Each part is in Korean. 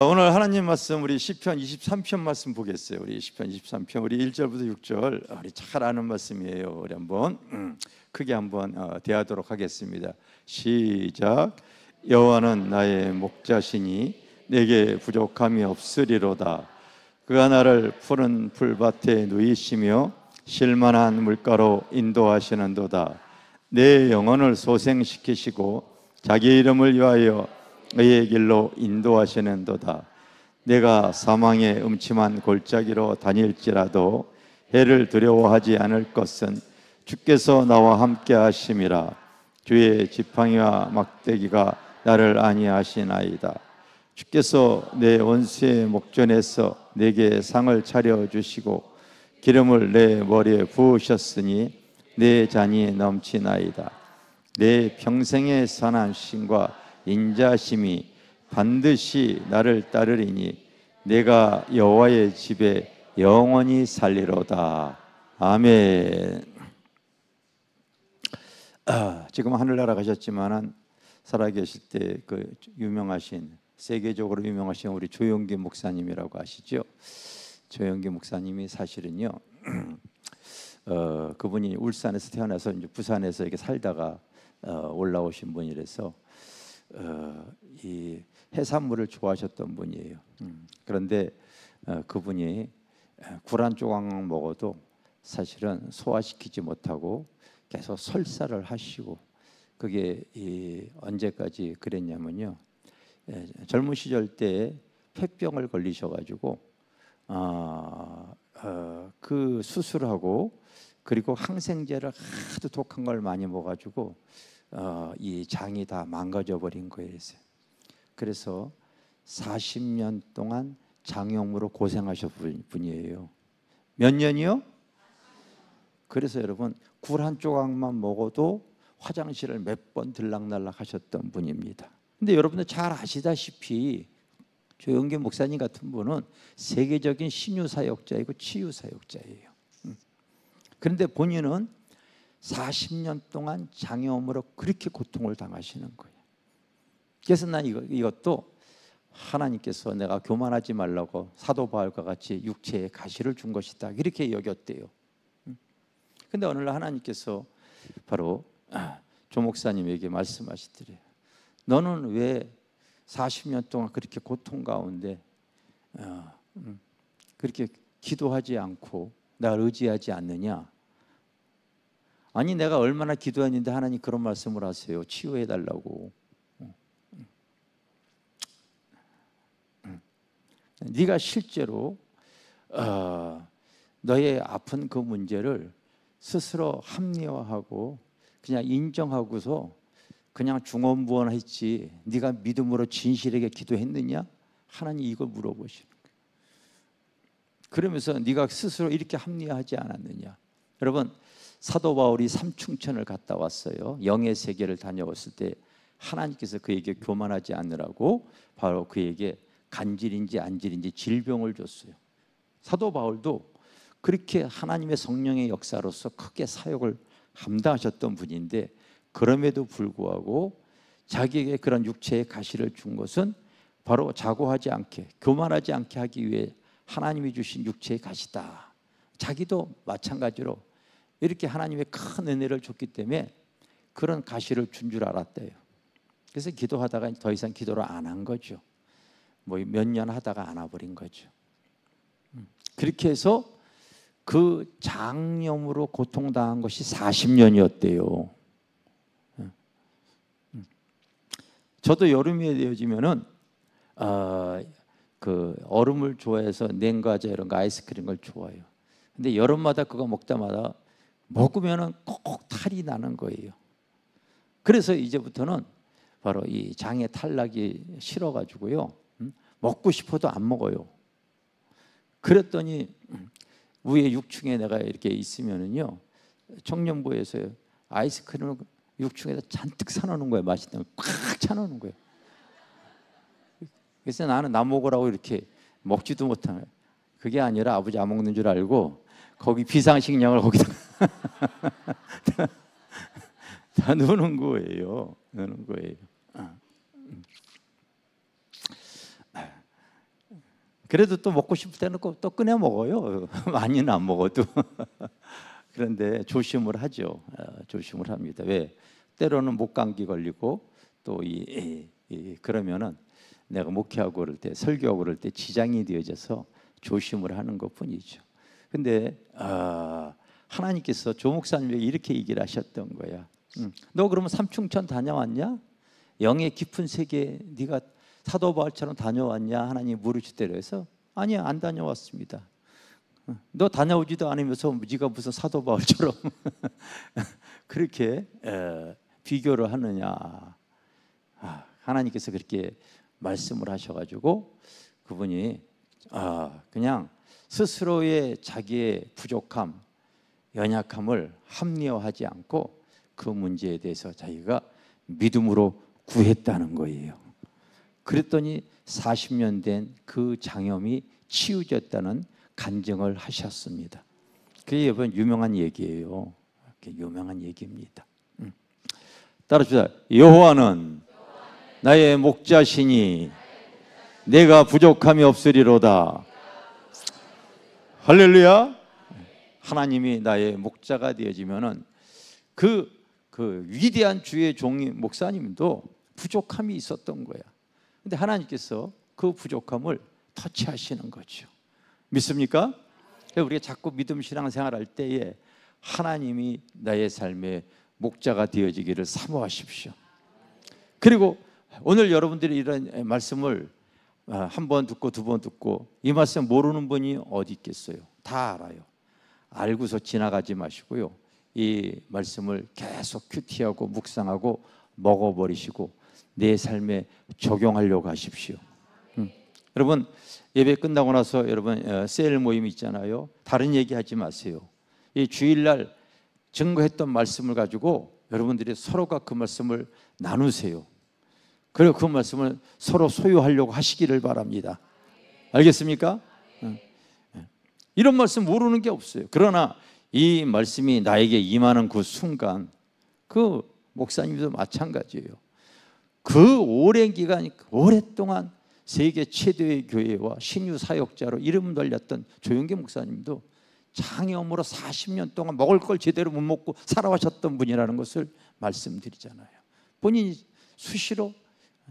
오늘 하나님 말씀 우리 시편 23편 말씀 보겠어요. 우리 시편 23편 우리 1절부터 6절 우리 잘 아는 말씀이에요. 우리 한번 크게 한번 대하도록 하겠습니다. 시작. 여호와는 나의 목자시니 내게 부족함이 없으리로다. 그가 나를 푸른 풀밭에 누이시며 쉴만한 물가로 인도하시는도다. 내 영혼을 소생시키시고 자기 이름을 위하여 의의 길로 인도하시는도다. 내가 사망의 음침한 골짜기로 다닐지라도 해를 두려워하지 않을 것은 주께서 나와 함께 하심이라. 주의 지팡이와 막대기가 나를 안위하시나이다. 주께서 내 원수의 목전에서 내게 상을 차려주시고 기름을 내 머리에 부으셨으니 내 잔이 넘치나이다. 내 평생의 선한 신과 인자심이 반드시 나를 따르리니 내가 여호와의 집에 영원히 살리로다. 아멘. 지금 하늘나라 가셨지만은 살아계실 때 그 유명하신 세계적으로 유명하신 우리 조영기 목사님이라고 아시죠? 조영기 목사님이 사실은요, 그분이 울산에서 태어나서 이제 부산에서 이렇게 살다가 올라오신 분이라서 이 해산물을 좋아하셨던 분이에요. 그런데 그분이 굴 한 조각만 먹어도 사실은 소화시키지 못하고 계속 설사를 하시고, 그게 언제까지 그랬냐면요, 젊은 시절 때 폐병을 걸리셔가지고 그 수술하고 그리고 항생제를 하도 독한 걸 많이 먹어가지고 이 장이 다 망가져 버린 거예요. 그래서 40년 동안 장염으로 고생하셨던 분이에요. 몇 년이요? 그래서 여러분, 굴 한 조각만 먹어도 화장실을 몇 번 들락날락 하셨던 분입니다. 근데 여러분들 잘 아시다시피 조영기 목사님 같은 분은 세계적인 신유사역자이고 치유사역자예요. 그런데 본인은 40년 동안 장염으로 그렇게 고통을 당하시는 거예요. 그래서 난 이것도 하나님께서 내가 교만하지 말라고 사도 바울과 같이 육체에 가시를 준 것이다, 이렇게 여겼대요. 근데 어느 날 하나님께서 바로 조 목사님에게 말씀하시더래요. 너는 왜 40년 동안 그렇게 고통 가운데 그렇게 기도하지 않고 나를 의지하지 않느냐? 아니, 내가 얼마나 기도했는데 하나님 그런 말씀을 하세요. 치유해 달라고. 네가 실제로 너의 아픈 그 문제를 스스로 합리화하고 그냥 인정하고서 그냥 중언부언했지, 네가 믿음으로 진실하게 기도했느냐? 하나님 이걸 물어보시는 거예요. 그러면서 네가 스스로 이렇게 합리화하지 않았느냐? 여러분, 사도 바울이 삼충천을 갔다 왔어요. 영의 세계를 다녀왔을 때 하나님께서 그에게 교만하지 않으라고 바로 그에게 간질인지 안질인지 질병을 줬어요. 사도 바울도 그렇게 하나님의 성령의 역사로서 크게 사역을 감당하셨던 분인데, 그럼에도 불구하고 자기에게 그런 육체의 가시를 준 것은 바로 자고하지 않게, 교만하지 않게 하기 위해 하나님이 주신 육체의 가시다. 자기도 마찬가지로 이렇게 하나님의 큰 은혜를 줬기 때문에 그런 가시를 준 줄 알았대요. 그래서 기도하다가 더 이상 기도를 안 한 거죠. 뭐 몇 년 하다가 안 와버린 거죠. 그렇게 해서 그 장염으로 고통당한 것이 40년이었대요. 저도 여름이 되어지면은 그 얼음을 좋아해서 냉과자 이런 거, 아이스크림 걸 좋아해요. 근데 여름마다 그거 먹다마다 먹으면은 꼭 탈이 나는 거예요. 그래서 이제부터는 바로 이 장의 탈락이 싫어가지고요, 먹고 싶어도 안 먹어요. 그랬더니 위에 6층에 내가 이렇게 있으면은요, 청년부에서 아이스크림을 6층에다 잔뜩 사놓는 거예요. 맛있다면 꽉 차놓는 거예요. 그래서 나는 나 먹으라고 이렇게 먹지도 못하는, 그게 아니라 아버지 안 먹는 줄 알고 거기 비상식량을 거기다 다 넣는 거예요. 넣는 거예요. 그래도 또 먹고 싶을 때는 또 꺼내 먹어요. 많이는 안 먹어도. 그런데 조심을 하죠. 조심을 합니다. 왜? 때로는 목감기 걸리고 또 그러면은 내가 목회하고 그럴 때, 설교하고 그럴 때 지장이 되어져서 조심을 하는 것뿐이죠. 근데 하나님께서 조 목사님에게 이렇게 얘기를 하셨던 거야. 너 그러면 삼층천 다녀왔냐? 영의 깊은 세계 네가 사도 바울처럼 다녀왔냐? 하나님 물으시대로 해서 아니야, 안 다녀왔습니다. 너 다녀오지도 않으면서 네가 무슨 사도 바울처럼 그렇게 비교를 하느냐? 하나님께서 그렇게 말씀을 하셔가지고 그분이 그냥 스스로의 자기의 부족함, 연약함을 합리화하지 않고 그 문제에 대해서 자기가 믿음으로 구했다는 거예요. 그랬더니 40년 된 그 장염이 치유졌다는 간증을 하셨습니다. 그게 여러분 유명한 얘기예요. 유명한 얘기입니다. 따라합시다. 여호와는 나의 목자시니 내가 부족함이 없으리로다. 할렐루야. 하나님이 나의 목자가 되어지면은 그 위대한 주의 종이 목사님도 부족함이 있었던 거야. 근데 하나님께서 그 부족함을 터치하시는 거죠. 믿습니까? 우리가 자꾸 믿음 신앙생활 할 때에 하나님이 나의 삶의 목자가 되어지기를 사모하십시오. 그리고 오늘 여러분들이 이런 말씀을 한 번 듣고 두 번 듣고 이 말씀 모르는 분이 어디 있겠어요? 다 알아요. 알고서 지나가지 마시고요. 이 말씀을 계속 큐티하고 묵상하고 먹어버리시고 내 삶에 적용하려고 하십시오. 여러분 예배 끝나고 나서 여러분 셀 모임 있잖아요. 다른 얘기하지 마세요. 이 주일날 증거했던 말씀을 가지고 여러분들이 서로가 그 말씀을 나누세요. 그리고 그 말씀을 서로 소유하려고 하시기를 바랍니다. 알겠습니까? 이런 말씀 모르는 게 없어요. 그러나 이 말씀이 나에게 임하는 그 순간 그 목사님도 마찬가지예요. 그 오랜 기간 오랫동안 세계 최대의 교회와 신유 사역자로 이름 돌렸던 조영기 목사님도 장염으로 40년 동안 먹을 걸 제대로 못 먹고 살아가셨던 분이라는 것을 말씀드리잖아요. 본인이 수시로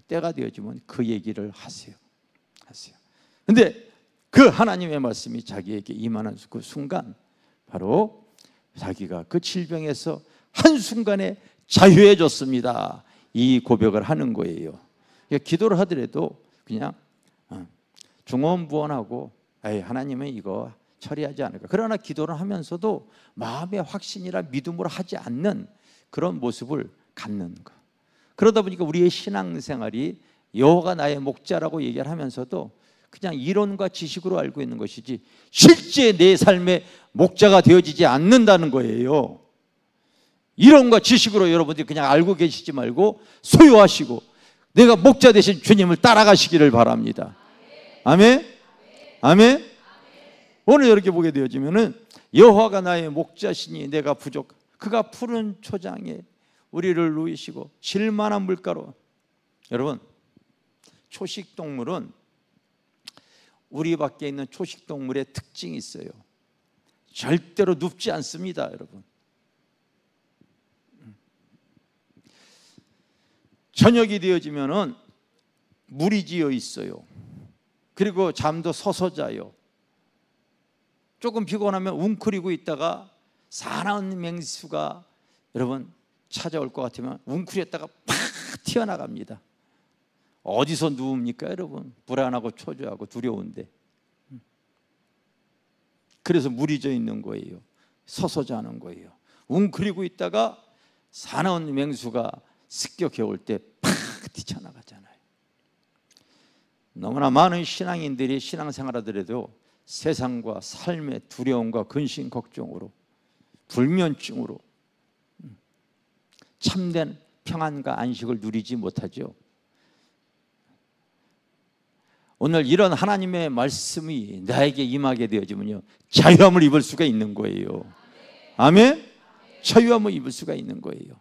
때가 되어지면 그 얘기를 하세요. 근데 그 하나님의 말씀이 자기에게 임하는 그 순간 바로 자기가 그 질병에서 한순간에 자유해졌습니다. 이 고백을 하는 거예요. 기도를 하더라도 그냥 중언부언하고 하나님은 이거 처리하지 않을까. 그러나 기도를 하면서도 마음의 확신이라 믿음으로 하지 않는 그런 모습을 갖는 것. 그러다 보니까 우리의 신앙생활이 여호와가 나의 목자라고 얘기를 하면서도 그냥 이론과 지식으로 알고 있는 것이지 실제 내 삶의 목자가 되어지지 않는다는 거예요. 이론과 지식으로 여러분들이 그냥 알고 계시지 말고 소유하시고 내가 목자 되신 주님을 따라가시기를 바랍니다. 아멘? 아멘? 오늘 이렇게 보게 되어지면은 여호와가 나의 목자시니 내가 부족. 그가 푸른 초장에 우리를 누이시고 질만한 물가로. 여러분 초식동물은 우리 밖에 있는 초식동물의 특징이 있어요. 절대로 눕지 않습니다. 여러분 저녁이 되어지면은 물이 지어 있어요. 그리고 잠도 서서 자요. 조금 피곤하면 웅크리고 있다가 사나운 맹수가 여러분 찾아올 것 같으면 웅크렸다가 팍 튀어나갑니다. 어디서 누웁니까 여러분? 불안하고 초조하고 두려운데. 그래서 물이 져 있는 거예요. 서서 자는 거예요. 웅크리고 있다가 사나운 맹수가 습격해 올 때 팍 뛰쳐나가잖아요. 너무나 많은 신앙인들이 신앙생활하더라도 세상과 삶의 두려움과 근심 걱정으로 불면증으로 참된 평안과 안식을 누리지 못하죠. 오늘 이런 하나님의 말씀이 나에게 임하게 되어지면요 자유함을 입을 수가 있는 거예요. 아멘? 자유함을 입을 수가 있는 거예요.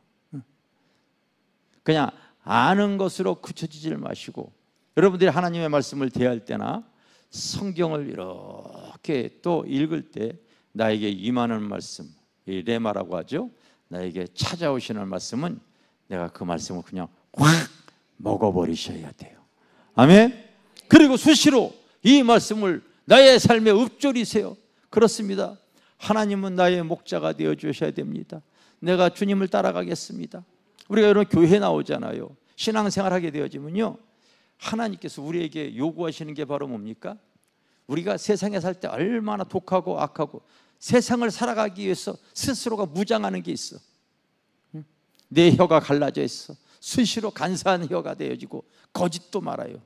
그냥 아는 것으로 그쳐지질 마시고 여러분들이 하나님의 말씀을 대할 때나 성경을 이렇게 또 읽을 때 나에게 임하는 말씀, 이 레마라고 하죠. 나에게 찾아오시는 말씀은 내가 그 말씀을 그냥 확 먹어버리셔야 돼요. 아멘. 그리고 수시로 이 말씀을 나의 삶에 읊조리세요. 그렇습니다. 하나님은 나의 목자가 되어 주셔야 됩니다. 내가 주님을 따라가겠습니다. 우리가 이런 교회 나오잖아요. 신앙생활하게 되어지면요, 하나님께서 우리에게 요구하시는 게 바로 뭡니까? 우리가 세상에 살 때 얼마나 독하고 악하고 세상을 살아가기 위해서 스스로가 무장하는 게 있어. 내 혀가 갈라져 있어. 수시로 간사한 혀가 되어지고 거짓도 말아요.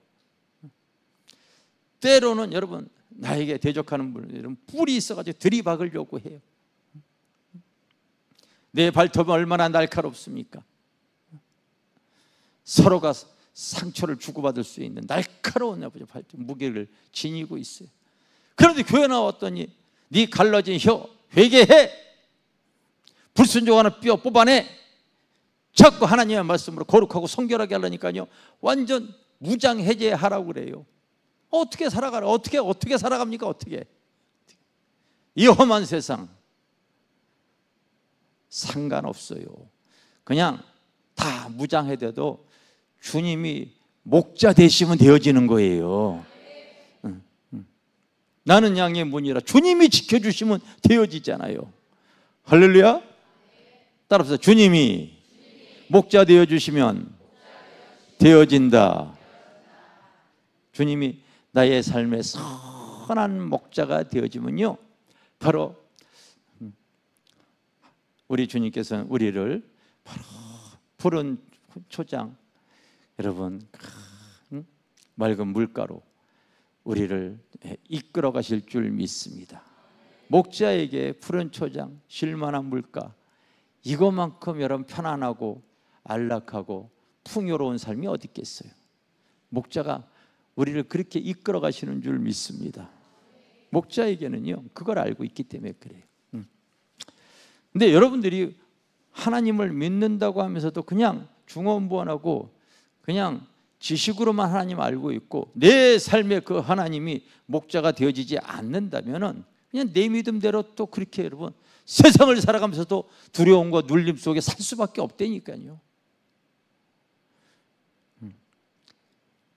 때로는 여러분, 나에게 대적하는 분들은 뿔이 있어가지고 들이박으려고 해요. 내 발톱은 얼마나 날카롭습니까? 서로가 상처를 주고받을 수 있는 날카로운 무게를 지니고 있어요. 그런데 교회 나왔더니 네 갈라진 혀 회개해, 불순종하는 뼈 뽑아내, 자꾸 하나님의 말씀으로 거룩하고 성결하게 하려니까요, 완전 무장 해제하라고 그래요. 어떻게 살아가라? 어떻게 살아갑니까? 어떻게? 이 험한 세상 상관없어요. 그냥 다 무장해도 주님이 목자 되시면 되어지는 거예요. 나는 양의 문이라 주님이 지켜주시면 되어지잖아요. 할렐루야. 따라서 주님이 목자 되어주시면 되어진다. 주님이 나의 삶의 선한 목자가 되어지면요, 바로 우리 주님께서는 우리를 바로 푸른 초장, 여러분 맑은 물가로 우리를 이끌어 가실 줄 믿습니다. 목자에게 푸른 초장, 쉴만한 물가, 이것만큼 여러분 편안하고 안락하고 풍요로운 삶이 어디 있겠어요? 목자가 우리를 그렇게 이끌어 가시는 줄 믿습니다. 목자에게는요, 그걸 알고 있기 때문에 그래요. 근데 여러분들이 하나님을 믿는다고 하면서도 그냥 중언부언하고 그냥 지식으로만 하나님 알고 있고 내 삶에 그 하나님이 목자가 되어지지 않는다면은 그냥 내 믿음대로 또 그렇게 여러분 세상을 살아가면서도 두려움과 눌림 속에 살 수밖에 없다니까요.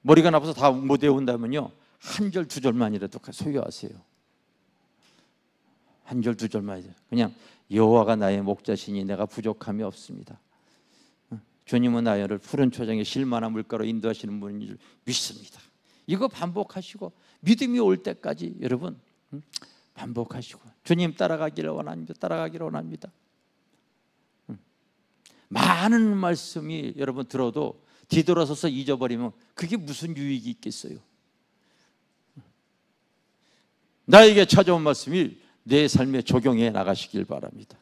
머리가 나빠서 다 못 외운다면요, 한 절 두 절만이라도 소유하세요. 한 절 두 절만. 그냥 여호와가 나의 목자시니 내가 부족함이 없습니다. 주님은 나를 푸른 초장에 쉴만한 물가로 인도하시는 분인 줄 믿습니다. 이거 반복하시고 믿음이 올 때까지 여러분 반복하시고 주님 따라가기를 원합니다. 따라가기를 원합니다. 많은 말씀이 여러분 들어도 뒤돌아서서 잊어버리면 그게 무슨 유익이 있겠어요? 나에게 찾아온 말씀이 내 삶에 적용해 나가시길 바랍니다.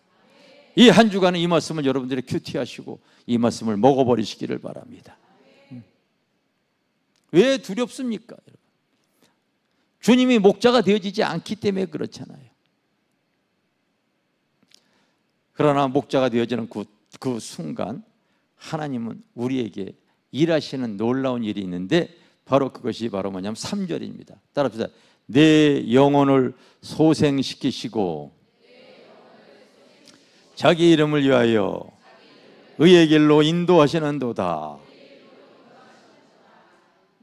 이 한 주간은 이 말씀을 여러분들이 큐티하시고 이 말씀을 먹어버리시기를 바랍니다. 왜 두렵습니까? 주님이 목자가 되어지지 않기 때문에 그렇잖아요. 그러나 목자가 되어지는 그 순간 하나님은 우리에게 일하시는 놀라운 일이 있는데 바로 그것이 바로 뭐냐면 3절입니다. 따라합시다. 내 영혼을 소생시키시고 자기 이름을 위하여 의의 길로 인도하시는도다.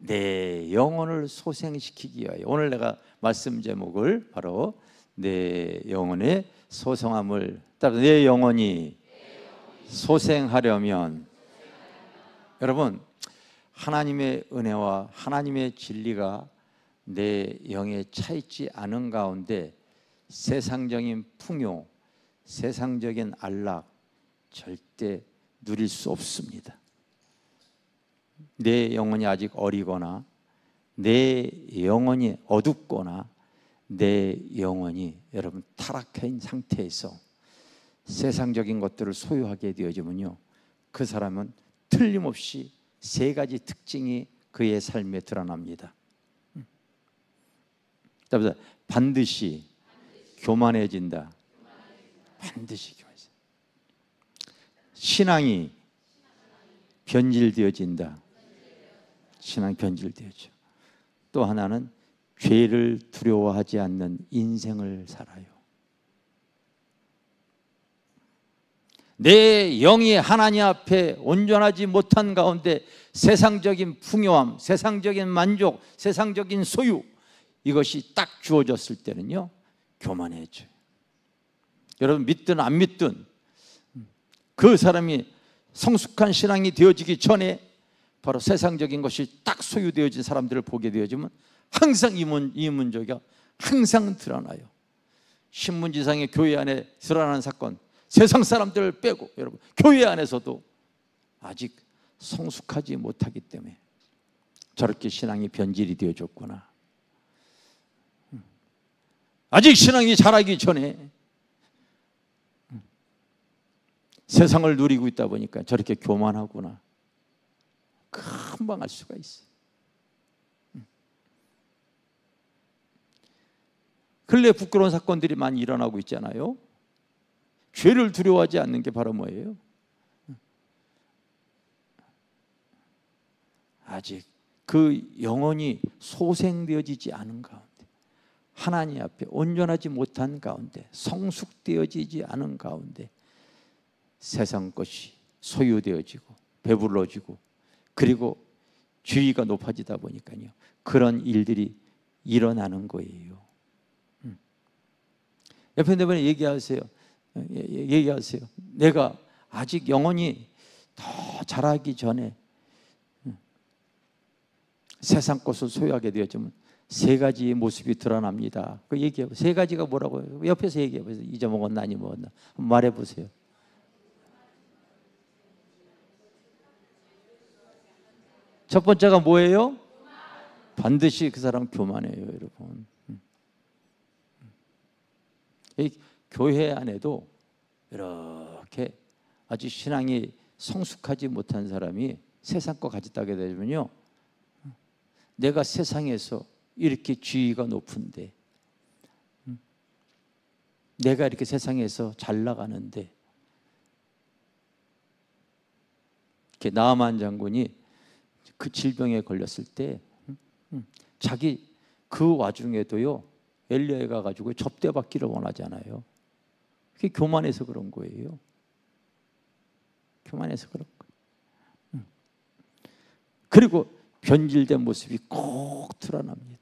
내 영혼을 소생시키기 위하여. 오늘 내가 말씀 제목을 바로 내 영혼의 소성함을, 따라서 내 영혼이 소생하려면, 여러분 하나님의 은혜와 하나님의 진리가 내 영에 차있지 않은 가운데 세상적인 풍요, 세상적인 안락 절대 누릴 수 없습니다. 내 영혼이 아직 어리거나 내 영혼이 어둡거나 내 영혼이 여러분 타락한 상태에서 세상적인 것들을 소유하게 되어지면요, 그 사람은 틀림없이 세 가지 특징이 그의 삶에 드러납니다. 반드시 교만해진다. 반드시 교만해진다. 신앙이 변질되어진다. 신앙이 변질되어져. 또 하나는 죄를 두려워하지 않는 인생을 살아요. 내 영이 하나님 앞에 온전하지 못한 가운데 세상적인 풍요함, 세상적인 만족, 세상적인 소유, 이것이 딱 주어졌을 때는요, 교만해져요. 여러분 믿든 안 믿든 그 사람이 성숙한 신앙이 되어지기 전에 바로 세상적인 것이 딱 소유되어진 사람들을 보게 되어지면 항상 이 문제가 항상 드러나요. 신문지상의 교회 안에 드러나는 사건, 세상 사람들을 빼고 여러분 교회 안에서도 아직 성숙하지 못하기 때문에 저렇게 신앙이 변질이 되어졌구나. 아직 신앙이 자라기 전에 세상을 누리고 있다 보니까 저렇게 교만하구나. 금방 알 수가 있어요. 근래 부끄러운 사건들이 많이 일어나고 있잖아요. 죄를 두려워하지 않는 게 바로 뭐예요? 아직 그 영혼이 소생되어지지 않은 가운데, 하나님 앞에 온전하지 못한 가운데, 성숙되어지지 않은 가운데 세상 것이 소유되어지고 배불러지고 그리고 주의가 높아지다 보니까요, 그런 일들이 일어나는 거예요. 옆에 있는 분이 얘기하세요. 내가 아직 영혼이 더 자라기 전에 세상 것을 소유하게 되었지만 세 가지의 모습이 드러납니다. 그 얘기해. 세 가지가 뭐라고요? 옆에서 얘기해 보세요. 잊어먹었나 아니 먹었나 말해 보세요. 첫 번째가 뭐예요? 반드시 그 사람 교만해요, 여러분. 이 교회 안에도 이렇게 아주 신앙이 성숙하지 못한 사람이 세상 거 가졌다게 되면요, 내가 세상에서 이렇게 지위가 높은데, 내가 이렇게 세상에서 잘 나가는데, 이렇게 나아만 장군이 그 질병에 걸렸을 때 자기 그 와중에도요 엘리야에 가가지고 접대받기를 원하잖아요. 그게 교만해서 그런 거예요. 교만해서 그런 거예요. 그리고 변질된 모습이 꼭 드러납니다.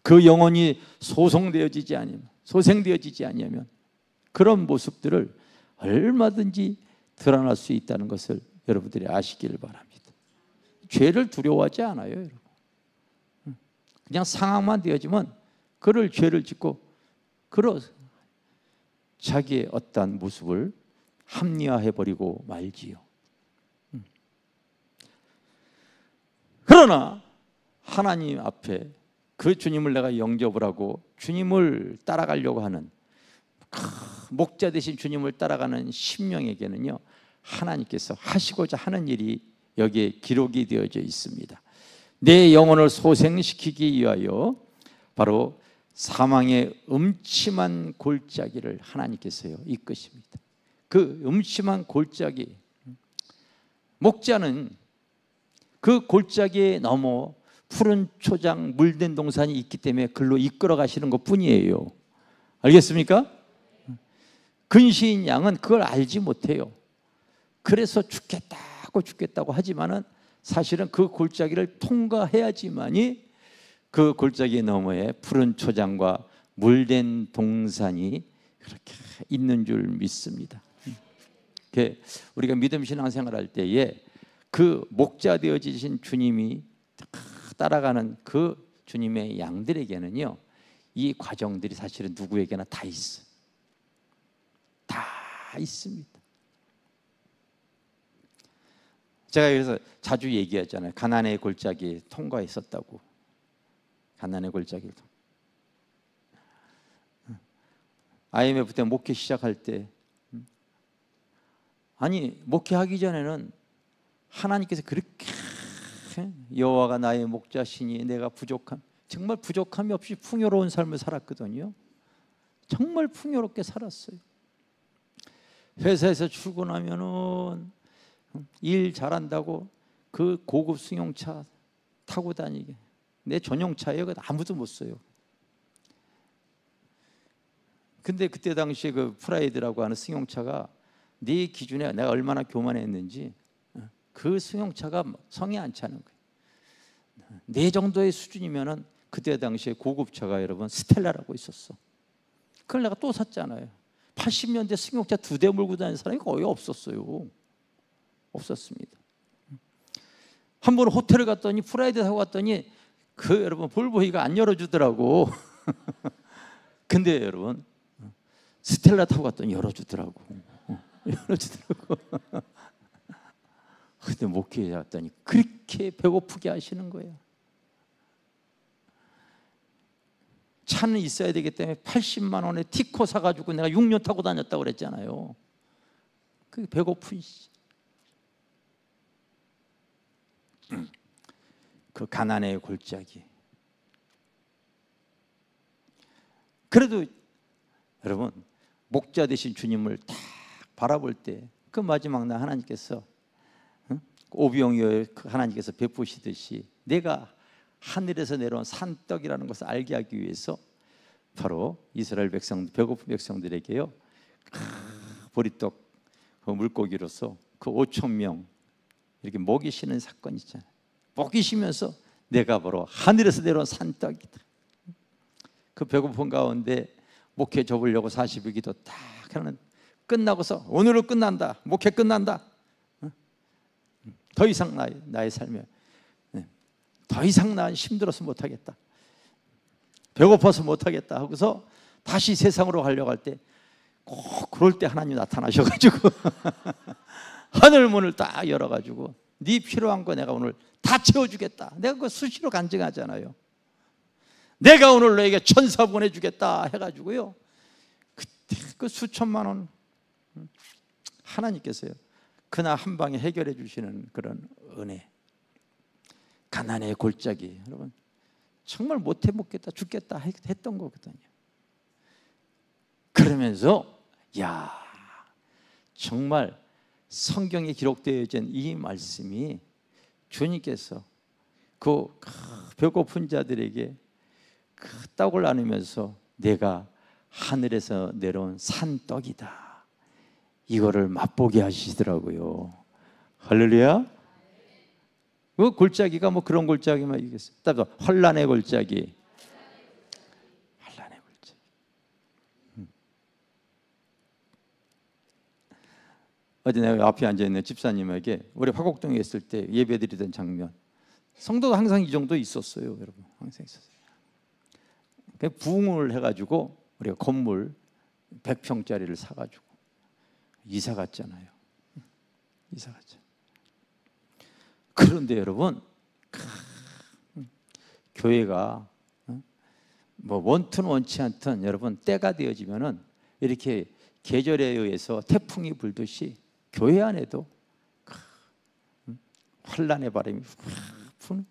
그 영혼이 소생되어지지 않으면 그런 모습들을 얼마든지 드러날 수 있다는 것을 여러분들이 아시기를 바랍니다. 죄를 두려워하지 않아요, 여러분. 그냥 상황만 되어지면 그를 죄를 짓고 자기의 어떠한 모습을 합리화해버리고 말지요. 그러나 하나님 앞에 그 주님을 내가 영접을 하고 주님을 따라가려고 하는, 목자 되신 주님을 따라가는 심령에게는요, 하나님께서 하시고자 하는 일이 여기에 기록이 되어져 있습니다. 내 영혼을 소생시키기 위하여 바로 사망의 음침한 골짜기를 하나님께서요 이끄십니다. 그 음침한 골짜기, 목자는 그 골짜기에 넘어 푸른 초장 물된 동산이 있기 때문에 글로 이끌어 가시는 것뿐이에요. 알겠습니까? 근시인 양은 그걸 알지 못해요. 그래서 죽겠다고 하지만은 사실은 그 골짜기를 통과해야지만이 그 골짜기 너머에 푸른 초장과 물된 동산이 그렇게 있는 줄 믿습니다. 우리가 믿음 신앙생활 할 때에 그 목자 되어지신 주님이 따라가는 그 주님의 양들에게는요, 이 과정들이 사실은 누구에게나 다 있어요. 다 있습니다. 제가 그래서 자주 얘기하잖아요. 가나안의 골짜기 통과했었다고. 가나안의 골짜기를. IMF 때 목회 시작할 때, 아니 목회하기 전에는 하나님께서 그렇게 여호와가 나의 목자시니 내가 정말 부족함이 없이 풍요로운 삶을 살았거든요. 정말 풍요롭게 살았어요. 회사에서 출근하면은 일 잘한다고 그 고급 승용차 타고 다니게, 내 전용차예요. 아무도 못 써요. 근데 그때 당시에 그 프라이드라고 하는 승용차가 네 기준에 내가 얼마나 교만했는지 그 승용차가 성에 안 차는 거예요. 네 정도의 수준이면은 그때 당시에 고급차가 여러분 스텔라라고 있었어. 그걸 내가 또 샀잖아요. 80년대 승용차 2대 몰고 다니는 사람이 거의 없었어요. 없었습니다. 한 번 호텔을 갔더니 프라이드 타고 갔더니 그 여러분 볼보이가 안 열어주더라고. 근데 여러분 스텔라 타고 갔더니 열어주더라고. 열어주더라고. 근데 목회에 왔더니 그렇게 배고프게 하시는 거예요. 차는 있어야 되기 때문에 80만 원에 티코 사가지고 내가 6년 타고 다녔다고 그랬잖아요. 그게 배고픈 그 가난의 골짜기. 그래도 여러분 목자 되신 주님을 딱 바라볼 때 그 마지막 날 하나님께서 오병이어 하나님께서 베푸시듯이 내가 하늘에서 내려온 산떡이라는 것을 알게 하기 위해서 바로 이스라엘 백성, 배고픈 백성들에게요 보리떡 그 물고기로서 그 5천 명 이렇게 먹이시는 사건이 있잖아요. 먹이시면서 내가 바로 하늘에서 내려온 산떡이다. 그 배고픈 가운데 목회 접으려고 40일 기도 딱 하는 끝나고서 오늘은 끝난다. 목회 끝난다. 더 이상 나의 삶에 더 이상 난 힘들어서 못하겠다. 배고파서 못하겠다 하고서 다시 세상으로 가려고 할 때 꼭 그럴 때 하나님 나타나셔가지고 하늘 문을 딱 열어가지고 네 필요한 거 내가 오늘 다 채워주겠다. 내가 그거 수시로 간증하잖아요. 내가 오늘 너에게 천사 보내주겠다 해가지고요. 그때 그 수천만 원 하나님께서요 그날 한 방에 해결해 주시는 그런 은혜. 가난의 골짜기 여러분 정말 못해 먹겠다 죽겠다 했던 거거든요. 그러면서 야 정말 성경에 기록되어진 이 말씀이 주님께서 그 배고픈 자들에게 그 떡을 나누면서 내가 하늘에서 내려온 산떡이다 이거를 맛보게 하시더라고요. 할렐루야. 그 골짜기가 뭐 그런 골짜기만 있겠어요. 따로 환난의 골짜기. 환난의 골짜기. 어제 내가 앞에 앉아 있는 집사님에게 우리 화곡동에 있을 때 예배드리던 장면. 성도가 항상 이 정도 있었어요, 여러분. 항상 있었어요. 부흥을 해가지고 우리가 건물 100평짜리를 사가지고 이사 갔잖아요. 이사 갔죠. 그런데 여러분 교회가 뭐 원튼 원치 않든 여러분 때가 되어지면은 이렇게 계절에 의해서 태풍이 불듯이 교회 안에도 환난의 바람이 부는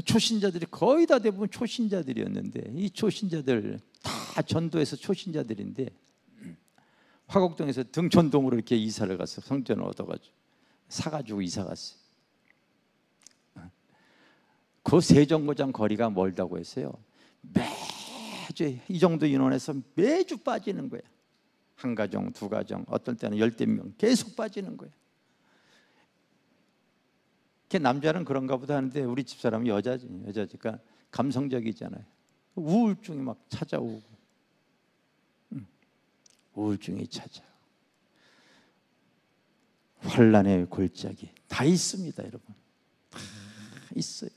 초신자들이 거의 다 대부분 초신자들이었는데 이 초신자들 다 전도해서 초신자들인데 화곡동에서 등촌동으로 이렇게 이사를 갔어. 성전을 얻어가지고 사가지고 이사 갔어요. 그 세정거장 거리가 멀다고 했어요. 매주 이 정도 인원에서 매주 빠지는 거야. 한 가정, 두 가정, 어떨 때는 10명 계속 빠지는 거야. 남자는 그런가 보다 하는데 우리 집사람은 여자니까 감성적이잖아요. 우울증이 막 찾아오고 우울증이 찾아오고 환난의 골짜기 다 있습니다, 여러분. 다 있어요.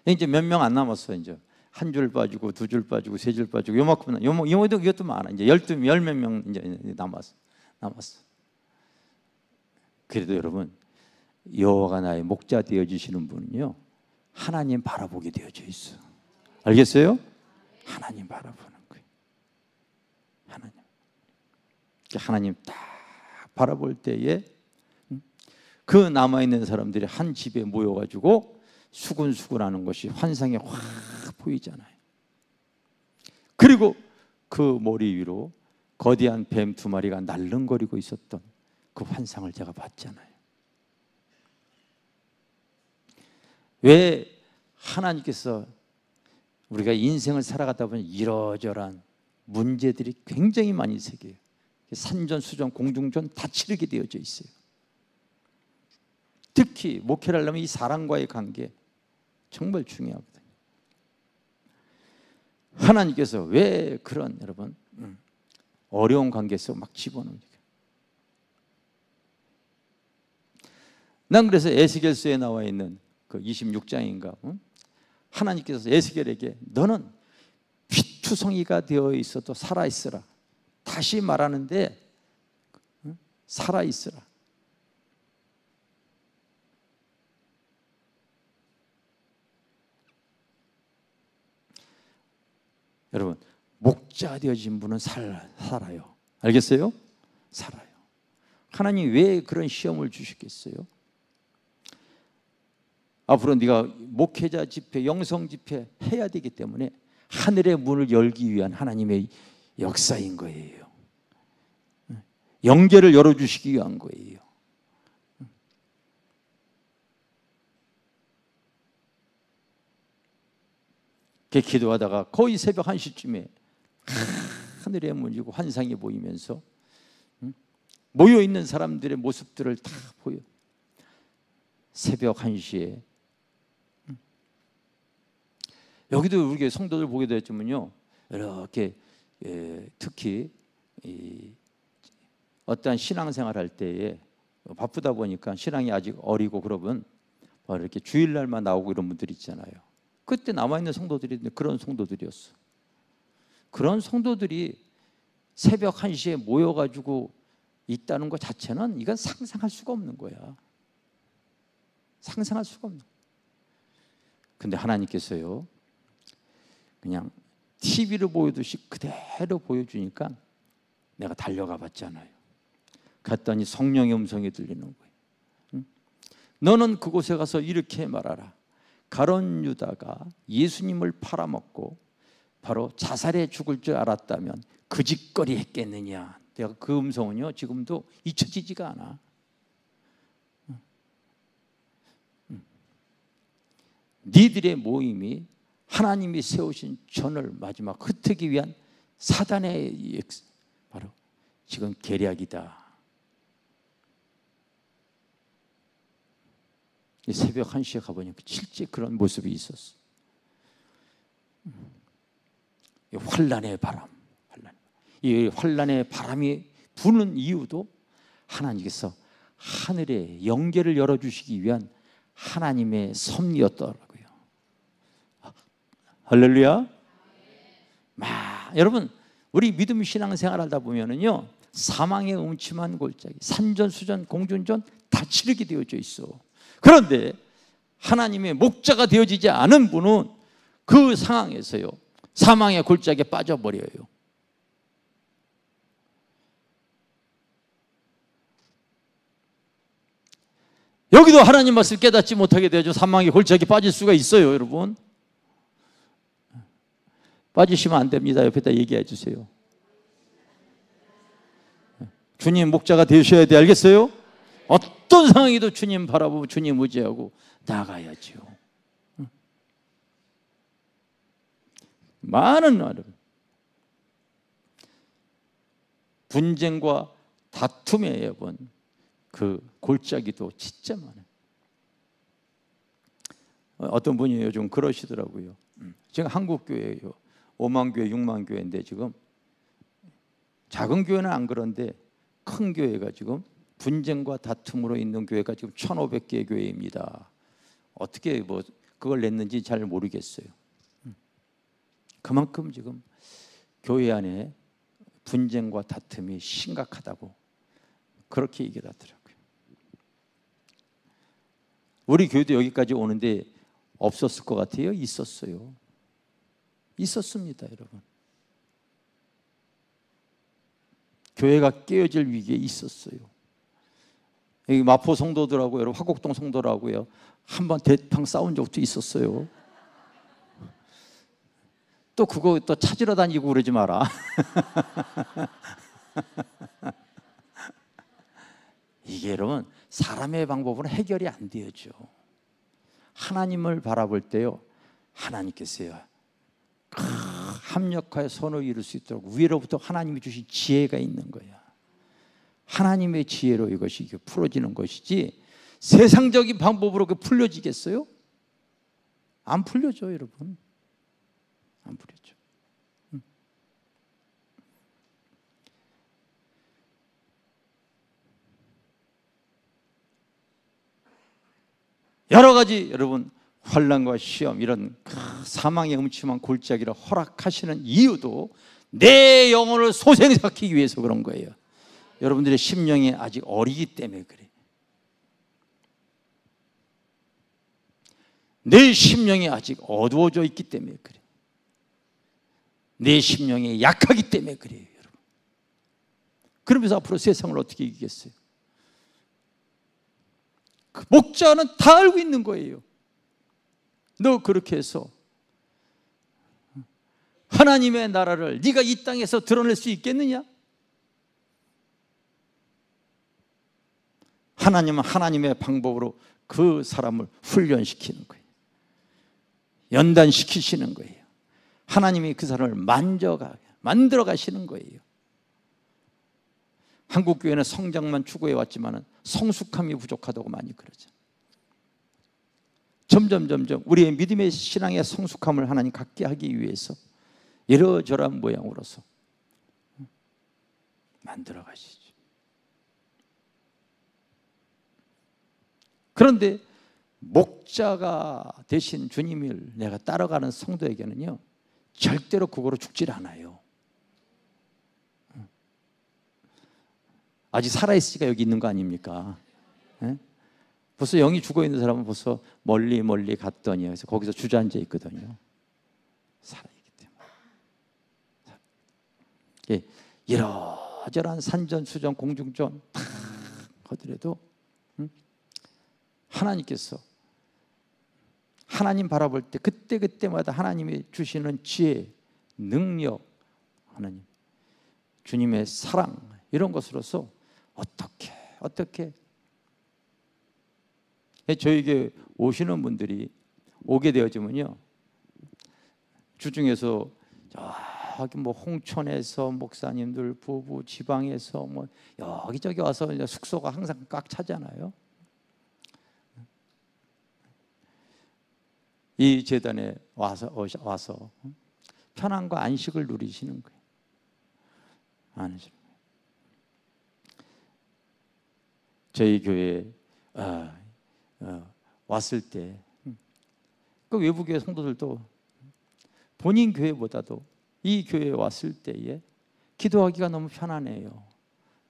이제 몇 명 안 남았어요. 이제 한 줄 빠지고 두 줄 빠지고 세 줄 빠지고 요만큼 이것도 많아. 이제 10몇 명 이제 남았어. 그래도 여러분 여호와가 나의 목자 되어 주시는 분은요 하나님 바라보게 되어져 있어. 알겠어요? 하나님 바라보는 거예요. 하나님 딱 바라볼 때에 그 남아있는 사람들이 한 집에 모여가지고 수군수군하는 것이 환상에 확 보이잖아요. 그리고 그 머리 위로 거대한 뱀 2마리가 날름거리고 있었던 그 환상을 제가 봤잖아요. 왜 하나님께서 우리가 인생을 살아가다 보면 이러저러한 문제들이 굉장히 많이 생겨요. 산전수전 공중전 다 치르게 되어져 있어요. 특히 목회를 하려면 이 사람과의 관계 정말 중요하거든요. 하나님께서 왜 그런 여러분 어려운 관계 속 막 집어넣습니까? 난 그래서 에스겔서에 나와 있는 그 26장인가 하나님께서 에스겔에게 너는 피투성이가 되어 있어도 살아있으라. 다시 말하는데 살아있으라. 여러분 목자 되어진 분은 살아요. 알겠어요? 살아요. 하나님 왜 그런 시험을 주시겠어요? 앞으로 네가 목회자 집회, 영성 집회 해야 되기 때문에 하늘의 문을 열기 위한 하나님의 역사인 거예요. 영계를 열어주시기 위한 거예요. 그렇게 기도하다가 거의 새벽 1시쯤에 하늘의 문이고 환상이 보이면서 모여있는 사람들의 모습들을 다 보여. 새벽 1시에 여기도 우리 성도들 보게 되었지만요, 이렇게 특히 어떠한 신앙생활 할 때에 바쁘다 보니까 신앙이 아직 어리고 그러면 이렇게 주일날만 나오고 이런 분들 있잖아요. 그때 남아있는 성도들이 그런 성도들이었어. 그런 성도들이 새벽 1시에 모여가지고 있다는 것 자체는 이건 상상할 수가 없는 거야. 상상할 수가 없는 거야. 근데 하나님께서요 그냥 TV로 보여듯이 그대로 보여주니까 내가 달려가 봤잖아요. 갔더니 성령의 음성이 들리는 거예요. 너는 그곳에 가서 이렇게 말하라. 가룟 유다가 예수님을 팔아먹고 바로 자살해 죽을 줄 알았다면 그 짓거리 했겠느냐. 내가 그 음성은요 지금도 잊혀지지가 않아. 니들의 모임이 하나님이 세우신 전을 마지막 흩트기 위한 사단의 바로 지금 계략이다. 새벽 1시에 가보니까 실제 그런 모습이 있었어. 환란의 바람, 이 환란의 바람이 부는 이유도 하나님께서 하늘의 영계를 열어주시기 위한 하나님의 섭리였더라고요. 할렐루야. 여러분 우리 믿음 신앙생활 하다 보면은요 사망의 음침한 골짜기, 산전수전 공중전 다 치르게 되어져 있어. 그런데 하나님의 목자가 되어지지 않은 분은 그 상황에서요 사망의 골짜기에 빠져버려요. 여기도 하나님 말씀을 깨닫지 못하게 되죠. 사망의 골짜기에 빠질 수가 있어요. 여러분 빠지시면 안 됩니다. 옆에다 얘기해 주세요. 주님 목자가 되셔야 돼. 알겠어요? 어떤 상황이도 주님 바라보고 주님 의지하고 나가야죠. 많은 분쟁과 다툼의 여번 그 골짜기도 진짜 많아요. 어떤 분이 요즘 그러시더라고요. 지금 한국 교회예요. 5만 교회, 6만 교회인데 지금 작은 교회는 안 그런데 큰 교회가 지금 분쟁과 다툼으로 있는 교회가 지금 1,500개의 교회입니다. 어떻게 그걸 냈는지 잘 모르겠어요. 그만큼 지금 교회 안에 분쟁과 다툼이 심각하다고 그렇게 얘기를 하더라고요. 우리 교회도 여기까지 오는데 없었을 것 같아요? 있었어요. 있었습니다, 여러분. 교회가 깨어질 위기에 있었어요. 여기 마포 성도들하고 여러분 화곡동 성도라고요. 한번 대탕 싸운 적도 있었어요. 또 그거 또 찾으러 다니고 그러지 마라. 이게 여러분 사람의 방법으로 해결이 안 되죠. 하나님을 바라볼 때요, 하나님께서요 합력하여 선을 이룰 수 있도록 위로부터 하나님이 주신 지혜가 있는 거야. 하나님의 지혜로 이것이 풀어지는 것이지 세상적인 방법으로 그 풀려지겠어요? 안 풀려져 여러분. 안 풀려져. 여러 가지 여러분 환난과 시험 이런 사망의 음침한 골짜기를 허락하시는 이유도 내 영혼을 소생시키기 위해서 그런 거예요. 여러분들의 심령이 아직 어리기 때문에 그래. 내 심령이 아직 어두워져 있기 때문에 그래. 내 심령이 약하기 때문에 그래요 여러분. 그러면서 앞으로 세상을 어떻게 이기겠어요? 그 목자는 다 알고 있는 거예요. 너 그렇게 해서 하나님의 나라를 네가 이 땅에서 드러낼 수 있겠느냐? 하나님은 하나님의 방법으로 그 사람을 훈련시키는 거예요. 연단시키시는 거예요. 하나님이 그 사람을 만들어 가시는 거예요. 한국 교회는 성장만 추구해 왔지만 성숙함이 부족하다고 많이 그러죠. 점점 우리의 믿음의 신앙의 성숙함을 하나님 갖게 하기 위해서 이러저러한 모양으로서 만들어 가시죠. 그런데 목자가 되신 주님을 내가 따라가는 성도에게는요 절대로 그거로 죽질 않아요. 아직 살아있으니까 여기 있는 거 아닙니까? 예? 벌써 영이 죽어있는 사람은 벌써 멀리 갔더니 그래서 거기서 주저앉아 있거든요. 살아있기 때문에. 예, 이러저러한 산전수전 공중전 다 하더라도 하나님께서 하나님 바라볼 때 그때마다 하나님이 주시는 지혜, 능력, 하나님 주님의 사랑 이런 것으로서 어떻게 저에게 오시는 분들이 오게 되어지면요 주중에서 저기 뭐 홍천에서 목사님들 부부 지방에서 뭐 여기저기 와서 이제 숙소가 항상 꽉 차잖아요. 이 제단에 와서 편안과 안식을 누리시는 거예요. 안식을. 저희 교회에 왔을 때 그 외부교회 성도들도 본인 교회보다도 이 교회에 왔을 때에 기도하기가 너무 편안해요.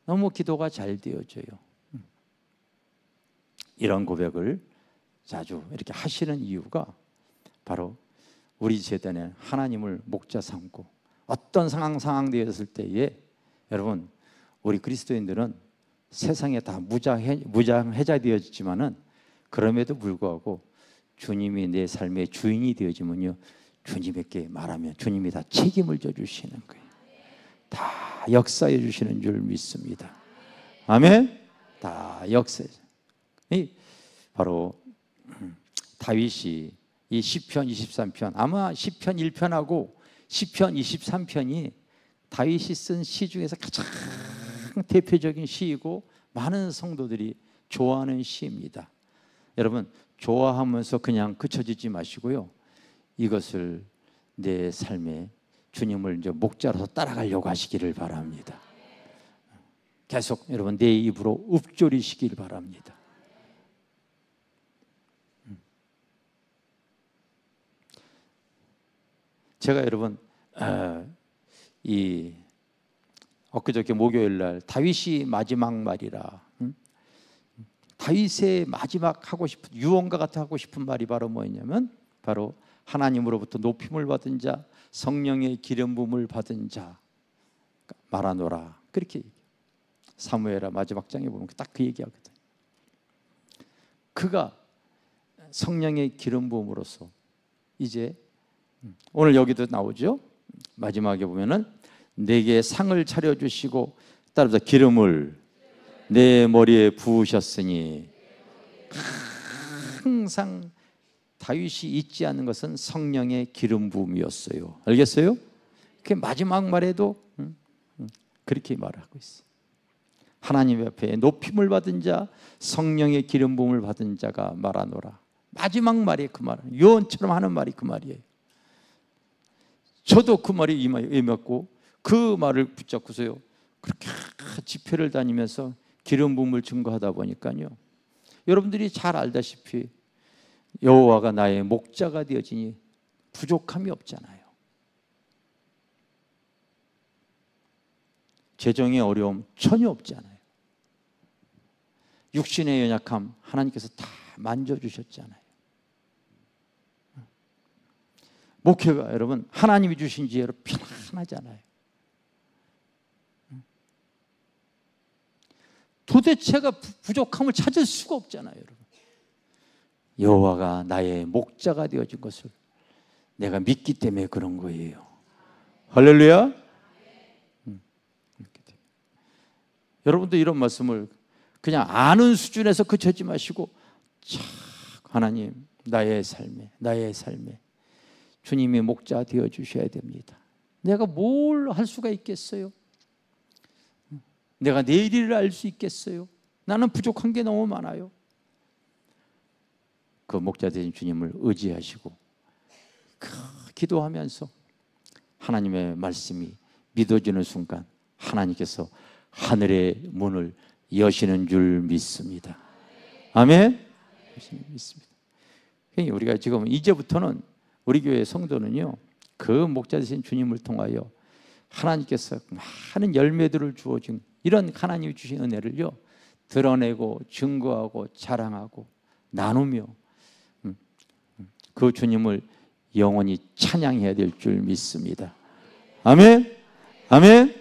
너무 기도가 잘 되어져요. 이런 고백을 자주 이렇게 하시는 이유가 바로 우리 제단에 하나님을 목자 삼고 어떤 상황 되었을 때에 여러분 우리 그리스도인들은 세상에 다 무장해자 되어지지만은 그럼에도 불구하고 주님이 내 삶의 주인이 되어지면요 주님에게 말하면 주님이 다 책임을 져주시는 거예요. 다 역사해 주시는 줄 믿습니다. 아멘. 다 역사. 바로 다윗이 이 시편 23편 아마 시편 1편하고 시편 23편이 다윗이 쓴 시 중에서 가장 대표적인 시이고 많은 성도들이 좋아하는 시입니다. 여러분 좋아하면서 그냥 그쳐지지 마시고요. 이것을 내 삶에 주님을 이제 목자로서 따라가려고 하시기를 바랍니다. 계속 여러분 내 입으로 읊조리시길 바랍니다. 제가 여러분 이 엊그저께 목요일 날 다윗이 마지막 말이라 다윗의 마지막 하고 싶은 유언과 같아 하고 싶은 말이 바로 뭐였냐면 바로 하나님으로부터 높임을 받은 자 성령의 기름 부음을 받은 자 말하노라 그렇게 사무엘하 마지막 장에 보면 딱 그 얘기하거든요. 그가 성령의 기름 부음으로써 이제 오늘 여기도 나오죠. 마지막에 보면은 내게 상을 차려주시고 따라서 기름을 내 머리에 부으셨으니. 항상 다윗이 잊지 않는 것은 성령의 기름 부음이었어요. 알겠어요? 그 마지막 말에도 그렇게 말하고 있어요. 하나님 앞에 높임을 받은 자, 성령의 기름 부음을 받은 자가 말하노라. 마지막 말이 그 말은 유언처럼 하는 말이 그 말이에요. 저도 그 말이 임했고 그 말을 붙잡고서요 그렇게 집회를 다니면서 기름 부음을 증거하다 보니까요, 여러분들이 잘 알다시피 여호와가 나의 목자가 되어지니 부족함이 없잖아요. 재정의 어려움 전혀 없잖아요. 육신의 연약함 하나님께서 다 만져주셨잖아요. 목회가 여러분 하나님이 주신 지혜로 편안하잖아요. 도대체가 부족함을 찾을 수가 없잖아요. 여러분, 여호와가 나의 목자가 되어준 것을 내가 믿기 때문에 그런 거예요. 할렐루야. 여러분도 이런 말씀을 그냥 아는 수준에서 그치지 마시고, 참 하나님 나의 삶에 주님이 목자 되어 주셔야 됩니다. 내가 뭘 할 수가 있겠어요? 내가 내일을 알 수 있겠어요? 나는 부족한 게 너무 많아요. 그 목자 되신 주님을 의지하시고 기도하면서 하나님의 말씀이 믿어지는 순간 하나님께서 하늘의 문을 여시는 줄 믿습니다. 아멘. 믿습니다. 우리가 지금 이제부터는 우리 교회 성도는요, 그 목자 되신 주님을 통하여 하나님께서 많은 열매들을 주어준 이런 하나님이 주신 은혜를요 드러내고 증거하고 자랑하고 나누며 그 주님을 영원히 찬양해야 될 줄 믿습니다. 아멘. 아멘.